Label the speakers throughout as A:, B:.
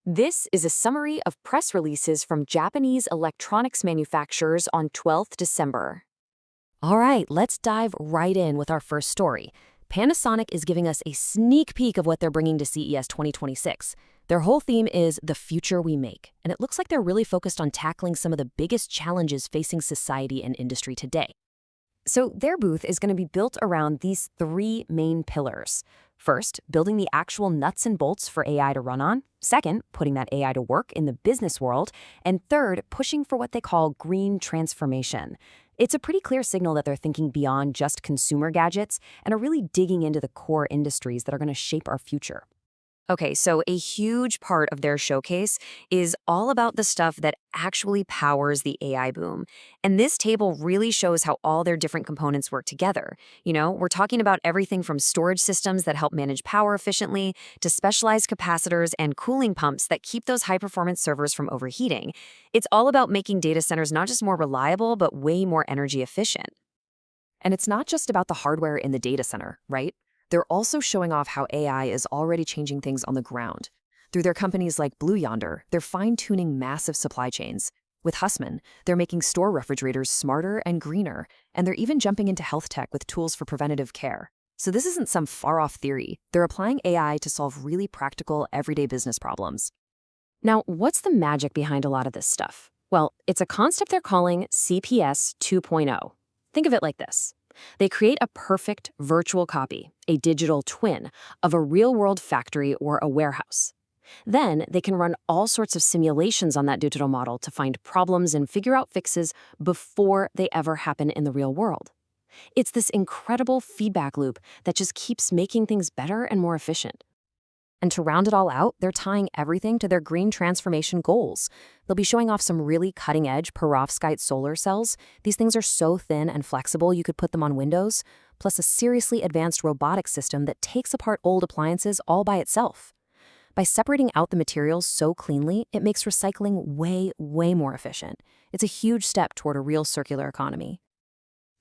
A: This is a summary of press releases from Japanese electronics manufacturers on 12th December.
B: All right, let's dive right in with our first story. Panasonic is giving us a sneak peek of what they're bringing to CES 2026. Their whole theme is The Future We Make, and it looks like they're really focused on tackling some of the biggest challenges facing society and industry today.
A: So their booth is going to be built around these three main pillars. First, building the actual nuts and bolts for AI to run on. Second, putting that AI to work in the business world. And third, pushing for what they call green transformation. It's a pretty clear signal that they're thinking beyond just consumer gadgets and are really digging into the core industries that are going to shape our future. Okay, so a huge part of their showcase is all about the stuff that actually powers the AI boom. And this table really shows how all their different components work together. We're talking about everything from storage systems that help manage power efficiently to specialized capacitors and cooling pumps that keep those high-performance servers from overheating. It's all about making data centers not just more reliable, but way more energy efficient.
B: And it's not just about the hardware in the data center, right? They're also showing off how AI is already changing things on the ground. Through their companies like Blue Yonder, they're fine-tuning massive supply chains. With Hussmann, they're making store refrigerators smarter and greener, and they're even jumping into health tech with tools for preventative care. So this isn't some far-off theory. They're applying AI to solve really practical, everyday business problems.
A: Now, what's the magic behind a lot of this stuff? Well, it's a concept they're calling CPS 2.0. Think of it like this. They create a perfect virtual copy, a digital twin, of a real-world factory or a warehouse. Then they can run all sorts of simulations on that digital model to find problems and figure out fixes before they ever happen in the real world. It's this incredible feedback loop that just keeps making things better and more efficient.
B: And to round it all out, they're tying everything to their green transformation goals. They'll be showing off some really cutting-edge perovskite solar cells. These things are so thin and flexible you could put them on windows, plus a seriously advanced robotics system that takes apart old appliances all by itself. By separating out the materials so cleanly, it makes recycling way, way more efficient. It's a huge step toward a real circular economy.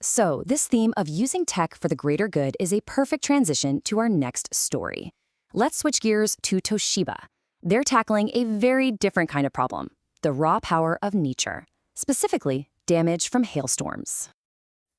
A: So, this theme of using tech for the greater good is a perfect transition to our next story. Let's switch gears to Toshiba. They're tackling a very different kind of problem, the raw power of nature, specifically damage from hailstorms.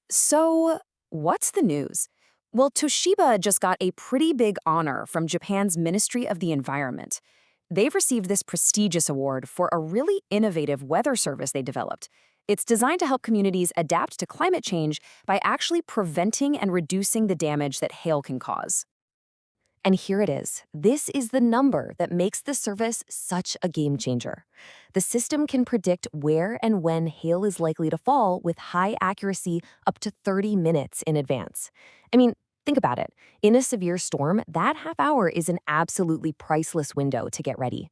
A: So, what's the news? Well, Toshiba just got a pretty big honor from Japan's Ministry of the Environment. They've received this prestigious award for a really innovative weather service they developed. It's designed to help communities adapt to climate change by actually preventing and reducing the damage that hail can cause. And here it is. This is the number that makes the service such a game changer. The system can predict where and when hail is likely to fall with high accuracy up to 30 minutes in advance. I mean, think about it. In a severe storm, that half hour is an absolutely priceless window to get ready.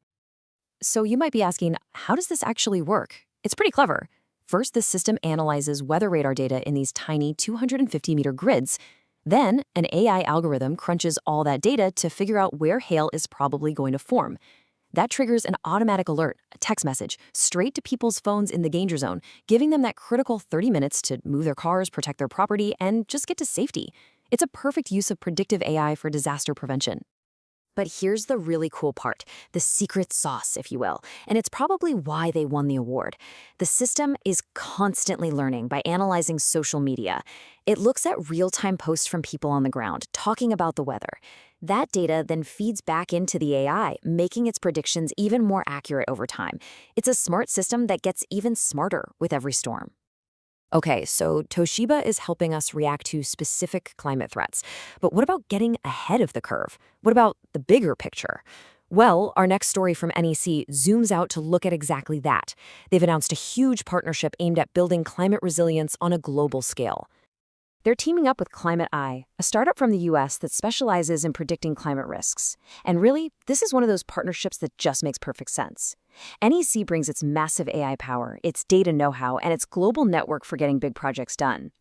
A: So you might be asking, how does this actually work? It's pretty clever. First, the system analyzes weather radar data in these tiny 250-meter grids. Then, an AI algorithm crunches all that data to figure out where hail is probably going to form. That triggers an automatic alert, a text message, straight to people's phones in the danger zone, giving them that critical 30 minutes to move their cars, protect their property, and just get to safety. It's a perfect use of predictive AI for disaster prevention. But here's the really cool part, the secret sauce, if you will, and it's probably why they won the award. The system is constantly learning by analyzing social media. It looks at real-time posts from people on the ground, talking about the weather. That data then feeds back into the AI, making its predictions even more accurate over time. It's a smart system that gets even smarter with every storm. Okay, so Toshiba is helping us react to specific climate threats. But what about getting ahead of the curve? What about the bigger picture? Well, our next story from NEC zooms out to look at exactly that. They've announced a huge partnership aimed at building climate resilience on a global scale. They're teaming up with ClimateAi, a startup from the US that specializes in predicting climate risks. And really, this is one of those partnerships that just makes perfect sense. NEC brings its massive AI power, its data know-how, and its global network for getting big projects done.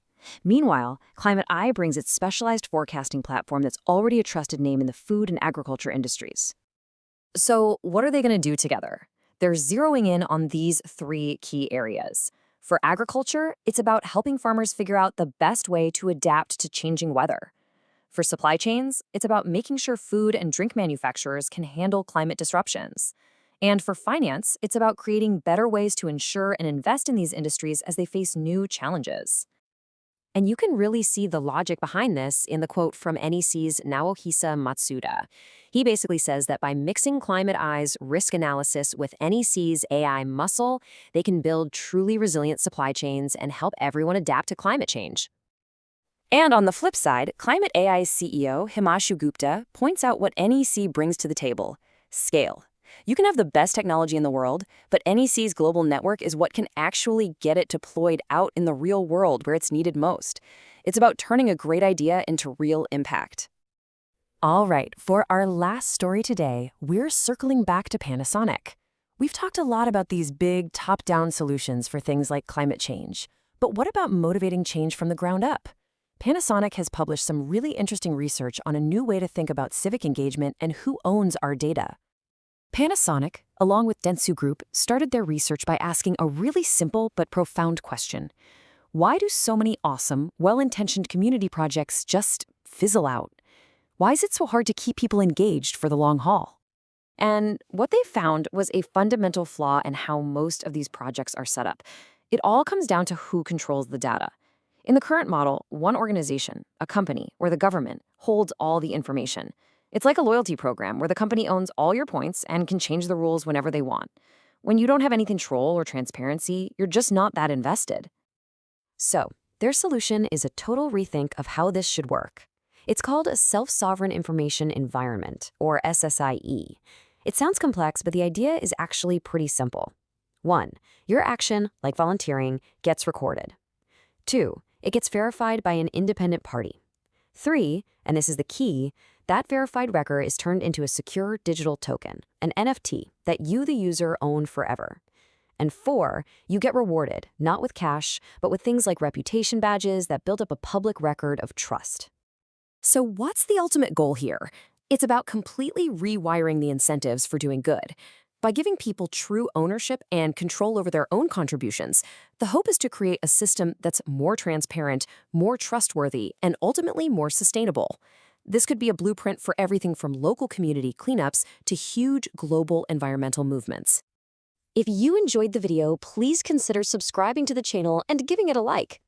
A: Meanwhile, ClimateAi brings its specialized forecasting platform that's already a trusted name in the food and agriculture industries. So, what are they going to do together? They're zeroing in on these three key areas. For agriculture, it's about helping farmers figure out the best way to adapt to changing weather. For supply chains, it's about making sure food and drink manufacturers can handle climate disruptions. And for finance, it's about creating better ways to ensure and invest in these industries as they face new challenges.
B: And you can really see the logic behind this in the quote from NEC's Naohisa Matsuda. He basically says that by mixing ClimateAi's risk analysis with NEC's AI muscle, they can build truly resilient supply chains and help everyone adapt to climate change.
A: And on the flip side, ClimateAi's CEO, Himanshu Gupta, points out what NEC brings to the table: scale. You can have the best technology in the world, but NEC's global network is what can actually get it deployed out in the real world where it's needed most. It's about turning a great idea into real impact. All right, for our last story today, we're circling back to Panasonic. We've talked a lot about these big, top-down solutions for things like climate change. But what about motivating change from the ground up? Panasonic has published some really interesting research on a new way to think about civic engagement and who owns our data. Panasonic, along with Dentsu Group, started their research by asking a really simple but profound question. Why do so many awesome, well-intentioned community projects just fizzle out? Why is it so hard to keep people engaged for the long haul? And what they found was a fundamental flaw in how most of these projects are set up. It all comes down to who controls the data. In the current model, one organization, a company, or the government, holds all the information. It's like a loyalty program where the company owns all your points and can change the rules whenever they want. When you don't have any control or transparency, you're just not that invested.
B: So, their solution is a total rethink of how this should work. It's called a Self-Sovereign Information Environment, or SSIE. It sounds complex, but the idea is actually pretty simple. 1. Your action, like volunteering, gets recorded. 2. It gets verified by an independent party. 3, and this is the key, that verified record is turned into a secure digital token, an NFT, that you, the user, own forever. And 4, you get rewarded, not with cash, but with things like reputation badges that build up a public record of trust.
A: So what's the ultimate goal here? It's about completely rewiring the incentives for doing good. By giving people true ownership and control over their own contributions, the hope is to create a system that's more transparent, more trustworthy, and ultimately more sustainable. This could be a blueprint for everything from local community cleanups to huge global environmental movements.
B: If you enjoyed the video, please consider subscribing to the channel and giving it a like.